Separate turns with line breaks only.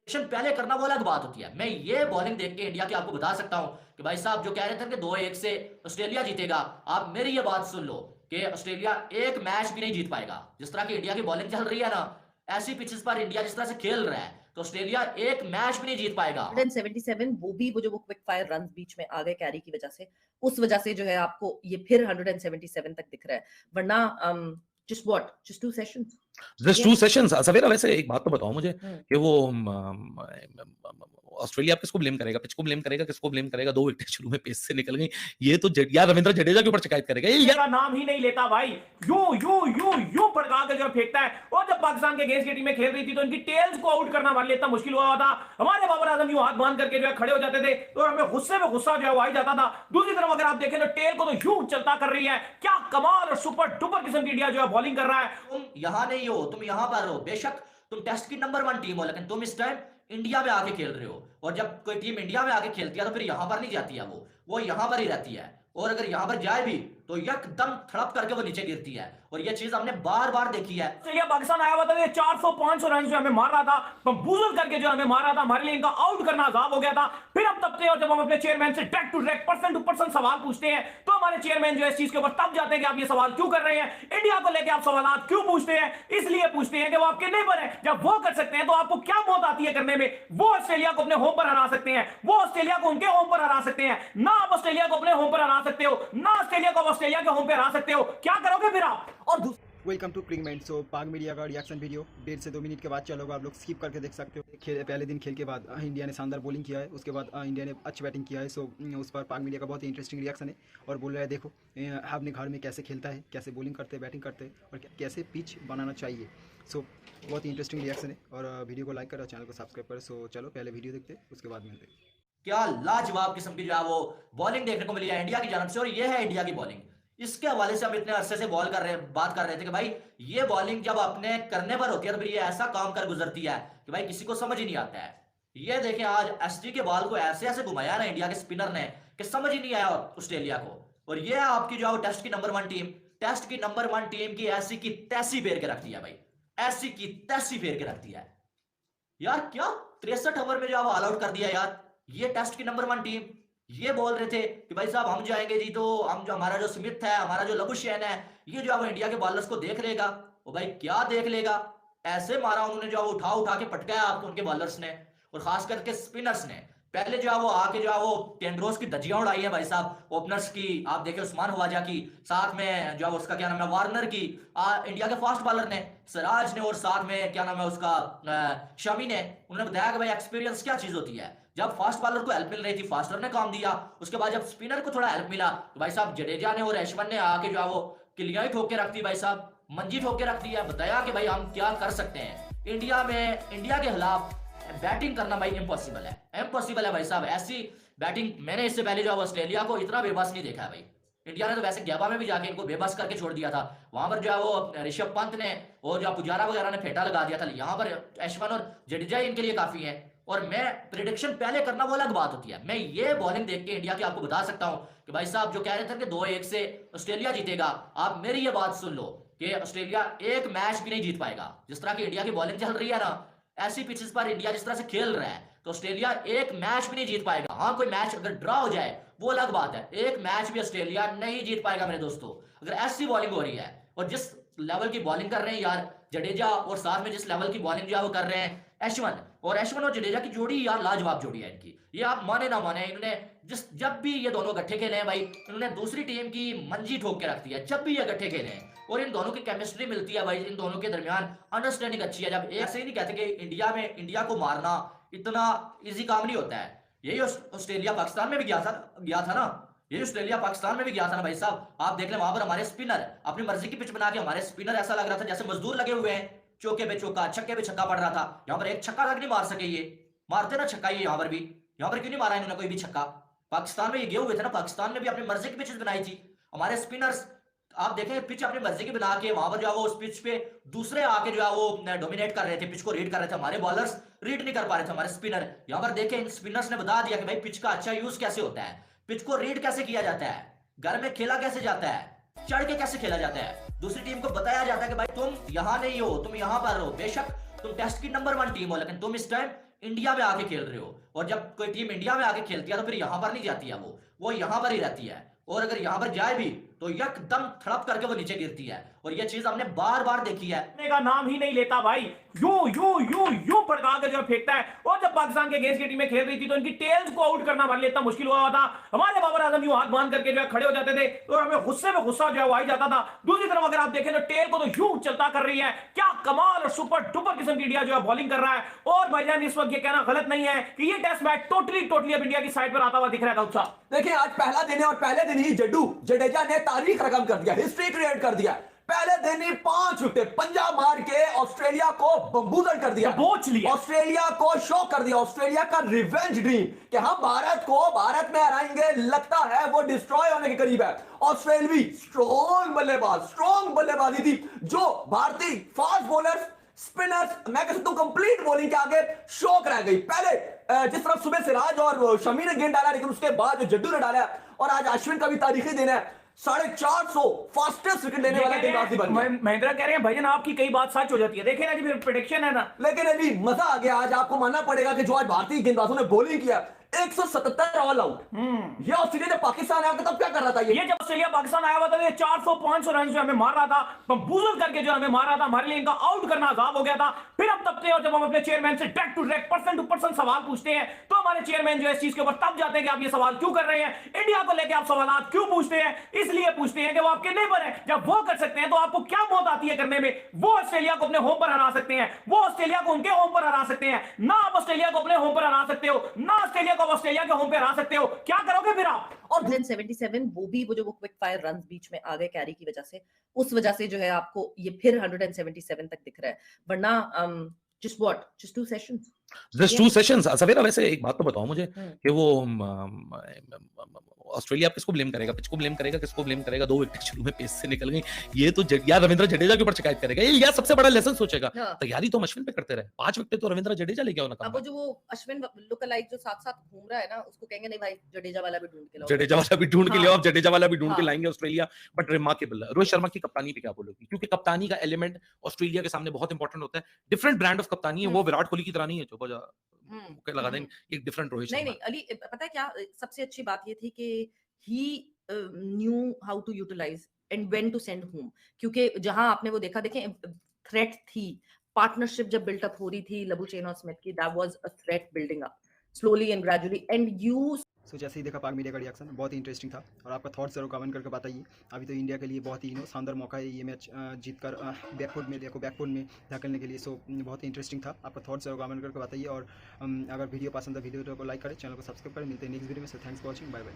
पहले करना वो अलग बात होती है। मैं ये बॉलिंग देख के इंडिया की आपको बता सकता हूं कि भाई साहब जो कह रहे थे कि 2-1 से ऑस्ट्रेलिया जीतेगा, आप मेरी ये बात सुन लो कि ऑस्ट्रेलिया एक मैच भी नहीं जीत पाएगा। जिस तरह की इंडिया की बॉलिंग चल रही है ना, ऐसी पिचेस पर इंडिया जिस तरह से खेल रहा है, तो ऑस्ट्रेलिया एक मैच भी नहीं जीत पाएगा।
177 वो जो क्विक फायर रन बीच में आ गए कैरी की वजह से, उस वजह से जो है आपको ये फिर 177 तक दिख रहा है। वरना जस्ट 2 सेशंस।
जस्ट
ये
2 सेशंस। सवेरा वैसे एक बात तो बताओ मुझे
हुँ।
कि वो ऑस्ट्रेलिया किसको ब्लेम करेगा? पिच को ब्लेम करेगा, किसको ब्लेम करेगा? 2 विकेट शुरू में पेस से निकल गई। ये तो यार रविंद्र जडेजा के ऊपर शिकायत करेगा। ये यार
का नाम ही नहीं लेता भाई, यूं भड़का के जो फेंकता है। और जब पाकिस्तान के अगेंस्ट की टीमें खेल रही थी तो इनकी टेल्स को आउट करना हमारे लिए इतना मुश्किल हुआ था। हमारे बाबर आजम यूं हाथ बांध करके जो है खड़े हो जाते थे तो हमें गुस्से में गुस्सा जो है वो आ जाता था। दूसरी तरफ अगर आप देखें तो टेल को तो यूं चलता कर रही है। क्या कमाल और सुपर डुपर किस्म की इंडिया जो है बॉलिंग कर रहा है।
तुम यहाँ नहीं हो, तुम यहाँ पर हो। बेशक तुम टेस्ट की नंबर 1 टीम हो, लेकिन तुम इस टाइम इंडिया में आके खेल रहे हो। और जब कोई टीम इंडिया में आके खेलती है तो फिर यहाँ पर नहीं जाती है, वो यहाँ पर ही रहती है। और अगर यहाँ पर जाए भी तो एकदम थड़प करके वो नीचे गिरती है। और ये चीज हमने बार बार देखी है।
ऑस्ट्रेलिया पाकिस्तान आया हुआ था, 400-500 रन जो हमें मार रहा था, बम्बूजल करके जो हमें मार रहा था। हमारे लिए इनका आउट करना अजाब हो गया था। फिर हम तब से, और जब हम अपने चेयरमैन से direct to direct person to person सवाल पूछते हैं तो हमारे चेयरमैन जो है इस चीज के ऊपर तब जाते हैं कि आप ये सवाल क्यों कर रहे हैं, इंडिया को लेकर आप सवाल क्यों पूछते हैं। इसलिए पूछते हैं कि वो आपके नेबर है। जब वो कर सकते हैं तो आपको क्या मौत आती है करने में। वो ऑस्ट्रेलिया को अपने होम पर हरा सकते हैं, वो ऑस्ट्रेलिया को उनके होम पर हरा सकते हैं। ना आप ऑस्ट्रेलिया को अपने होम पर हरा सकते हो, ना ऑस्ट्रेलिया को ऑस्ट्रेलिया के होम पे हरा सकते हो। क्या करोगे फिर आप। और
वेलकम टू क्रिकमेंट। सो पाक मीडिया का रिएक्शन वीडियो 1.5 से 2 मिनट के बाद चलोगा, आप लोग स्किप करके देख सकते हो। पहले दिन खेल के बाद इंडिया ने शानदार बॉलिंग किया है, उसके बाद इंडिया ने अच्छी बैटिंग किया है। सो उस पर पाक मीडिया का बहुत ही इंटरेस्टिंग रिएक्शन है और बोल रहा है देखो अपने घर में कैसे खेलता है, कैसे बॉलिंग करते हैं, बैटिंग करते हैं और कैसे पिच बनाना चाहिए। सो बहुत ही इंटरेस्टिंग रिएक्शन है और वीडियो को लाइक करो, चैनल को सब्सक्राइब करो। सो चलो पहले वीडियो देखते हैं, उसके बाद मिलते हैं।
क्या लाजवाब किस्म की जो है वो बॉलिंग देखने को मिली है इंडिया की जानब से। और ये है इंडिया की बॉलिंग। इसके हवाले से हम इतने अरसे से बात कर रहे थे कि भाई ये बॉलिंग जब अपने करने पर होती है तो फिर ये ऐसा काम कर गुजरती है कि भाई किसी को समझ ही नहीं आता है। ये देखें आज एसटी के बॉल को ऐसे ऐसे घुमाया ना इंडिया के स्पिनर ने कि समझ ही नहीं आया ऑस्ट्रेलिया को। और ये आपकी जो है टेस्ट की नंबर 1 टीम, टेस्ट की नंबर 1 टीम की ऐसी की तैसी फेर के रखती है भाई, ऐसी की तैसी फेर के रखती है यार। क्या 63 ओवर में जो है वो ऑल आउट कर दिया यार। ये टेस्ट की नंबर 1 टीम ये बोल रहे थे कि भाई साहब हम जाएंगे जी तो हम जो हमारा जो स्मिथ है, हमारा जो लबुशेन है, ये जो है वो इंडिया के बॉलर्स को देख लेगा। वो भाई क्या देख लेगा, ऐसे मारा उन्होंने जो है वो उठा उठा के पटकाया आपको उनके बॉलर्स ने और खास करके स्पिनर्स ने। पहले जो है वो आके जो है वो टेंड्रोस की धज्जियां उड़ाई है भाई साहब ओपनर्स की। आप देखें उस्मान ख्वाजा की, साथ में जो है उसका क्या नाम है वार्नर की, इंडिया के फास्ट बॉलर ने सिराज ने, और साथ में क्या नाम है उसका शमी ने। उन्होंने बताया कि भाई एक्सपीरियंस क्या चीज होती है। जब फास्ट बॉलर को हेल्प मिल रही थी फास्टर ने काम दिया, उसके बाद जब स्पिनर को थोड़ा हेल्प मिला तो भाई साहब जडेजा ने और अश्विन ने आके जो है वो किलियां ही ठोक के रख दी भाई साहब, मंजी ठोक के रख दी है। बताया कि भाई हम क्या कर सकते हैं इंडिया में। इंडिया के खिलाफ बैटिंग करना भाई इम्पॉसिबल है, इम्पॉसिबल है भाई साहब। ऐसी बैटिंग मैंने इससे पहले जो है ऑस्ट्रेलिया को इतना बेबस नहीं देखा है भाई। इंडिया ने तो वैसे गैबा में भी जाके इनको बेबस करके छोड़ दिया था। वहां पर जो है वो ऋषभ पंत ने और जो पुजारा वगैरह ने फेटा लगा दिया था। यहाँ पर अश्विन और जडेजा इनके लिए काफी है। और मैं प्रिडिक्शन पहले करना वो अलग बात होती है। मैं ये बॉलिंग देख के इंडिया की आपको बता सकता हूं कि भाई साहब जो कह रहे थे कि 2-1 से ऑस्ट्रेलिया जीतेगा, आप मेरी ये बात सुन लो कि ऑस्ट्रेलिया एक मैच भी नहीं जीत पाएगा। जिस तरह की इंडिया की बॉलिंग चल रही है ना, ऐसी पिचेस पर इंडिया जिस तरह से खेल रहा है तो ऑस्ट्रेलिया एक मैच भी नहीं जीत पाएगा। हाँ कोई मैच अगर ड्रॉ हो जाए वो अलग बात है, एक मैच भी ऑस्ट्रेलिया नहीं जीत पाएगा मेरे दोस्तों। अगर ऐसी बॉलिंग हो रही है और जिस लेवल की बॉलिंग कर रहे हैं यार जडेजा, और साथ में जिस लेवल की बॉलिंग जो है वो कर रहे हैं अश्विन, और अश्विन और जडेजा की जोड़ी यार लाजवाब जोड़ी है इनकी। ये आप माने ना माने, इन्होंने जब भी ये दोनों गट्ठे खेले हैं भाई, इन्होंने दूसरी टीम की मंजी ठोक के रख दी है जब भी ये गट्ठे खेले हैं। और इन दोनों की केमिस्ट्री मिलती है भाई, इन दोनों के दरमियान अंडरस्टैंडिंग अच्छी है। जब एक से ही नहीं कहते कि इंडिया को मारना इतना इजी काम नहीं होता है। यही ऑस्ट्रेलिया पाकिस्तान में भी गया था ना, ये ऑस्ट्रेलिया पाकिस्तान में भी गया था ना भाई साहब। आप देख ले वहां पर हमारे स्पिनर अपनी मर्जी की पिच बना के, हमारे स्पिनर ऐसा लग रहा था जैसे मजदूर लगे हुए हैं। चौके पे चौका, छक्के पे छक्का पड़ रहा था। यहाँ पर एक छक्का तक नहीं मार सके, ये मारते ना छक्का। ये यहाँ पर क्यों नहीं मारा इन्होंने कोई भी छक्का। पाकिस्तान में ये गए हुए थे ना, पाकिस्तान में भी अपनी मर्जी की पिचेस बनाई थी हमारे स्पिनर्स। आप देखें पिच अपनी मर्जी की बना के वहां पर जो है वो उस पिच पे दूसरे आके जो है वो डोमिनेट कर रहे थे, पिच को रीड कर रहे थे। हमारे बॉलर्स रीड नहीं कर पा रहे थे, हमारे स्पिनर। यहाँ पर देखें इन स्पिनर्स ने बता दिया कि भाई पिच का अच्छा यूज कैसे होता है, पिच को रीड कैसे किया जाता है, घर में खेला कैसे जाता है, चढ़ के कैसे खेला जाता है। दूसरी टीम को बताया जाता है कि भाई तुम यहाँ नहीं हो, तुम यहाँ पर हो। बेशक तुम टेस्ट की नंबर 1 टीम हो, लेकिन तुम इस टाइम इंडिया में आके खेल रहे हो, और जब कोई टीम इंडिया में आके खेलती है तो फिर यहां पर नहीं जाती है, वो यहां पर ही रहती है, और अगर यहां पर जाए भी तो एकदम थड़प करके वो नीचे गिरती है, और ये चीज हमने बार बार देखी है।
का नाम ही नहीं लेता भाई, यूं पड़का के जो फेंकता है। और जब पाकिस्तान के अगेंस्ट की टीमें खेल रही थी तो इनकी टेल्स को आउट करना हमारे लिए इतना मुश्किल हुआ था। हमारे बाबर आजम यूं हाथ बांध करके जो है खड़े हो जाते थे और हमें गुस्से में गुस्सा जो है वो आ जाता था। दूसरी तरफ अगर आप देखें तो टेल को तो यूं चलता कर रही है। क्या कमाल और सुपर डुपर किस्म की इंडिया जो है बॉलिंग कर रहा है। और भाईजान इस वक्त ये कहना गलत नहीं है कि ये टेस्ट मैच टोटली अब इंडिया की साइड पर आता हुआ दिख रहा था। उत्साह
देखिए, आज पहला दिन है और पहले दिन ही जडेजा ने तारीख रकम कर दिया, हिस्ट्री क्रिएट कर दिया। पहले दिन ही 5 विकेट पंजाब मार के ऑस्ट्रेलिया को बम्बूजन कर दिया,
दबोच लिया,
ऑस्ट्रेलिया को शॉक कर दिया। ऑस्ट्रेलिया का रिवेंज ड्रीम कि हम भारत में हराएंगे, लगता है वो डिस्ट्रॉय होने के करीब है। ऑस्ट्रेलियावी स्ट्रॉन्ग बल्लेबाजी थी जो भारतीय फास्ट बॉलर्स, स्पिनर्स, मैं कह सकता हूं कंप्लीट बॉलिंग के आगे शौक रह गई। पहले जिस तरह सुबह सिराज और शमी ने गेंद डाला, लेकिन उसके बाद जो जड्डू ने डाला, और आज अश्विन का भी तारीखी दिन है। 450 फास्टेस्ट विकेट लेने वाला गेंदबाजी बन गया।
महेंद्र कह रहे हैं भैया आपकी कई बात सच हो जाती है। देखिए ना जी, फिर प्रेडिक्शन है ना।
लेकिन अभी मजा आ गया। आज आपको मानना पड़ेगा कि जो आज भारतीय गेंदबाजों ने बॉलिंग किया, 177 ऑल आउट। ये ऑस्ट्रेलिया जब पाकिस्तान आया तब क्या कर रहा था
ये जब ऑस्ट्रेलिया पाकिस्तान आया हुआ था, ये 400-500 रन जो हमें मार रहा था, बम्बूजल करके जो हमें मार रहा था, हमारे लिए इनका आउट करना अजाब हो गया था। फिर हम तब और जब हम अपने चेयरमैन से direct to direct, person to person सवाल पूछते हैं तो हमारे चेयरमैन जो है इस चीज के ऊपर तब जाते हैं कि आप ये सवाल क्यों कर रहे हैं, इंडिया को लेकर आप सवाल क्यों पूछते हैं। इसलिए पूछते हैं कि वो आपके नेबर है। जब वो कर सकते हैं तो आपको क्या मौत आती है करने में। वो ऑस्ट्रेलिया को अपने होम पर हरा सकते हैं, वो ऑस्ट्रेलिया को उनके होम पर हरा सकते हैं। ना आप ऑस्ट्रेलिया को अपने होम पर हरा सकते हो, ना ऑस्ट्रेलिया को ऑस्ट्रेलिया के होम पर हरा सकते हो। क्या करोगे फिर आप?
और 177 वो भी वो क्विक फायर रन्स बीच में आ गए कैरी की वजह से, उस वजह से जो है आपको ये फिर 177 तक दिख रहा है। वरना just 2 sessions,
जस्ट 2 सेशंस। सवेरा वैसे एक बात तो बताओ मुझे कि वो ऑस्ट्रेलिया किसको ब्लेम करेगा, पिच को ब्लेम करेगा, किसको ब्लेम करेगा? 2 विकेट शुरू में पेस से निकल गई। ये तो यार रविंद्र जडेजा के ऊपर शिकायत करेगा, ये यार सबसे बड़ा लेसन सोचेगा। तैयारी तो हम अश्विन पे करते रहे, 5 विकेट तो रविंद्र जडेजा ले गया उन्होंने।
अब वो अश्विन लुक अलाइक जो साथ-साथ घूम रहा है ना, उसको कहेंगे नहीं भाई जडेजा वाला भी ढूंढ के लाओ,
जडेजा वाला भी ढूंढ के ले आओ, जडेजा वाला भी ढूंढ के लाएंगे Australia. But remarkable Rohit Sharma की कप्तानी पे क्या बोलोगी? क्योंकि कप्तानी का एलिमेंट ऑस्ट्रेलिया के सामने बहुत इंपॉर्टेंट होता है। डिफरेंट ब्रांड ऑफ कप्तानी है, वो विराट कोहली की तरह नहीं है जो मुक्के लगा देंगे। एक डिफरेंट रोहित शर्मा।
नहीं अली, पता है क्या सबसे अच्छी बात ये थी कि he knew how to utilize and when to send whom, क्योंकि जहां आपने वो देखा, देखें थ्रेट थी, पार्टनरशिप जब बिल्टअप हो रही थी लबुचेन और स्मिथ की, that was a threat building up slowly and gradually and you
सो जैसे ही देखा पाक मीडिया का रिएक्शन बहुत ही इंटरेस्टिंग था, और आपका थॉट्स जरूर कमेंट करके बताइए। अभी तो इंडिया के लिए बहुत ही शानदार मौका है ये मैच जीतकर बैकफुट में धकेलने के लिए। सो बहुत ही इंटरेस्टिंग था। आपका थॉट्स जरूर कमेंट करके बताइए, और अगर वीडियो पसंद है वीडियो को लाइक करें, चैनल को सब्सक्राइब करें। मिलते हैं नेक्स्ट वीडियो में। So thanks for watching, bye bye.